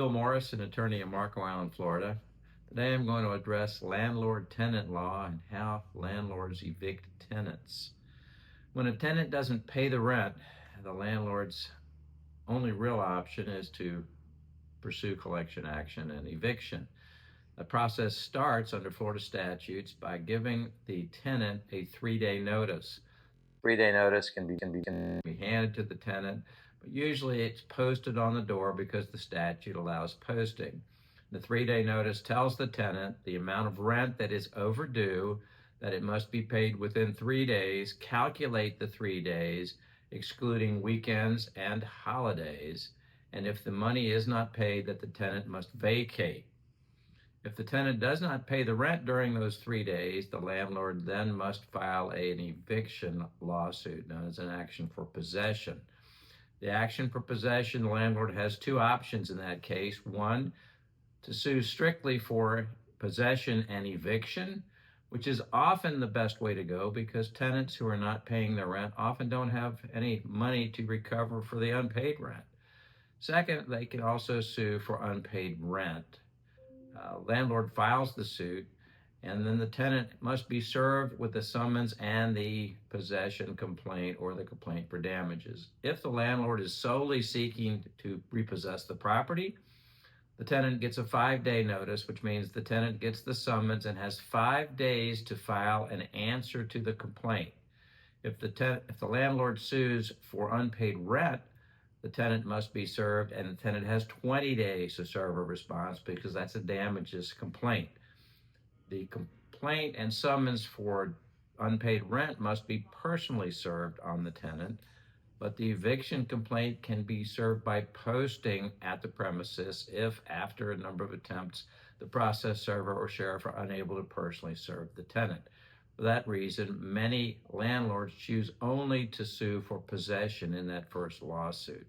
Bill Morris, an attorney in Marco Island, Florida. Today I'm going to address landlord-tenant law and how landlords evict tenants. When a tenant doesn't pay the rent, the landlord's only real option is to pursue collection action and eviction. The process starts under Florida statutes by giving the tenant a 3-day notice. 3-day notice can be handed to the tenant, but usually it's posted on the door because the statute allows posting. The 3-day notice tells the tenant the amount of rent that is overdue, that it must be paid within 3 days, calculate the 3 days, excluding weekends and holidays, and if the money is not paid, that the tenant must vacate. If the tenant does not pay the rent during those 3 days, the landlord then must file an eviction lawsuit known as an action for possession. The action for possession, the landlord has two options in that case. One, to sue strictly for possession and eviction, which is often the best way to go because tenants who are not paying their rent often don't have any money to recover for the unpaid rent. Second, they can also sue for unpaid rent. Landlord files the suit, and then the tenant must be served with the summons and the possession complaint or the complaint for damages. If the landlord is solely seeking to repossess the property, the tenant gets a 5-day notice, which means the tenant gets the summons and has 5 days to file an answer to the complaint. If the landlord sues for unpaid rent, the tenant must be served, and the tenant has 20 days to serve a response because that's a damages complaint. The complaint and summons for unpaid rent must be personally served on the tenant, but the eviction complaint can be served by posting at the premises if, after a number of attempts, the process server or sheriff are unable to personally serve the tenant. For that reason, many landlords choose only to sue for possession in that first lawsuit.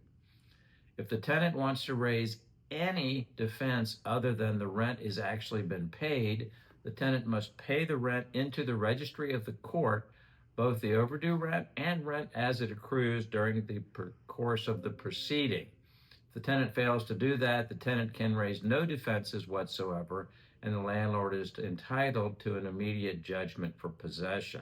If the tenant wants to raise any defense other than the rent is actually been paid, the tenant must pay the rent into the registry of the court, both the overdue rent and rent as it accrues during the course of the proceeding. If the tenant fails to do that, the tenant can raise no defenses whatsoever, and the landlord is entitled to an immediate judgment for possession.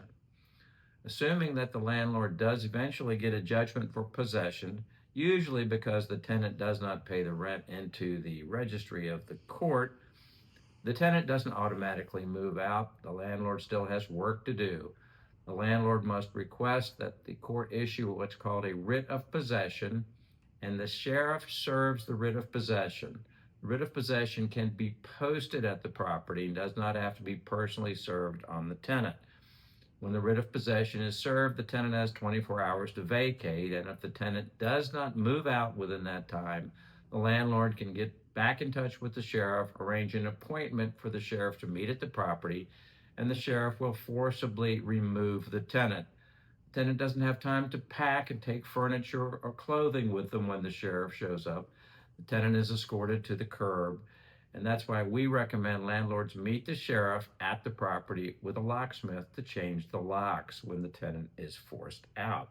Assuming that the landlord does eventually get a judgment for possession, usually because the tenant does not pay the rent into the registry of the court, the tenant doesn't automatically move out. The landlord still has work to do. The landlord must request that the court issue what's called a writ of possession, and the sheriff serves the writ of possession. The writ of possession can be posted at the property and does not have to be personally served on the tenant. When the writ of possession is served, the tenant has 24 hours to vacate, and if the tenant does not move out within that time, the landlord can get back in touch with the sheriff, arrange an appointment for the sheriff to meet at the property, and the sheriff will forcibly remove the tenant. The tenant doesn't have time to pack and take furniture or clothing with them when the sheriff shows up. The tenant is escorted to the curb, and that's why we recommend landlords meet the sheriff at the property with a locksmith to change the locks when the tenant is forced out.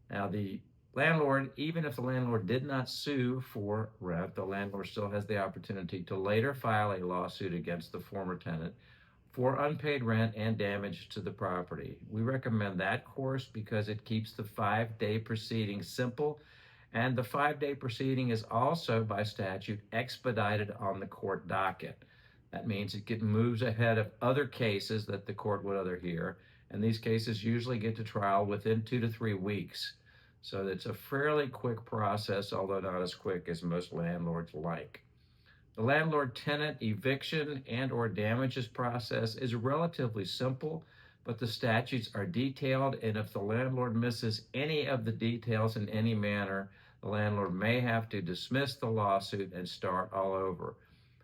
Now, the landlord, even if the landlord did not sue for rent, the landlord still has the opportunity to later file a lawsuit against the former tenant for unpaid rent and damage to the property. We recommend that course because it keeps the 5-day proceeding simple, and the 5-day proceeding is also by statute expedited on the court docket. That means it moves ahead of other cases that the court would other hear, and these cases usually get to trial within 2 to 3 weeks. So it's a fairly quick process, although not as quick as most landlords like. The landlord-tenant eviction and or damages process is relatively simple, but the statutes are detailed, and if the landlord misses any of the details in any manner, the landlord may have to dismiss the lawsuit and start all over.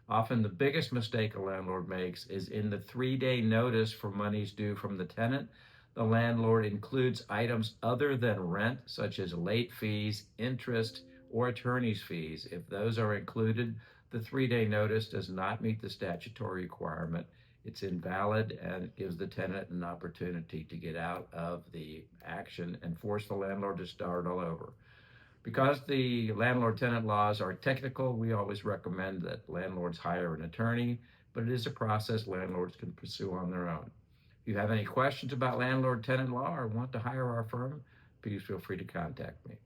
Often the biggest mistake a landlord makes is in the 3-day notice for monies due from the tenant. The landlord includes items other than rent, such as late fees, interest, or attorney's fees. If those are included, the 3-day notice does not meet the statutory requirement. It's invalid, and it gives the tenant an opportunity to get out of the action and force the landlord to start all over. Because the landlord-tenant laws are technical, we always recommend that landlords hire an attorney, but it is a process landlords can pursue on their own. If you have any questions about landlord-tenant law or want to hire our firm, please feel free to contact me.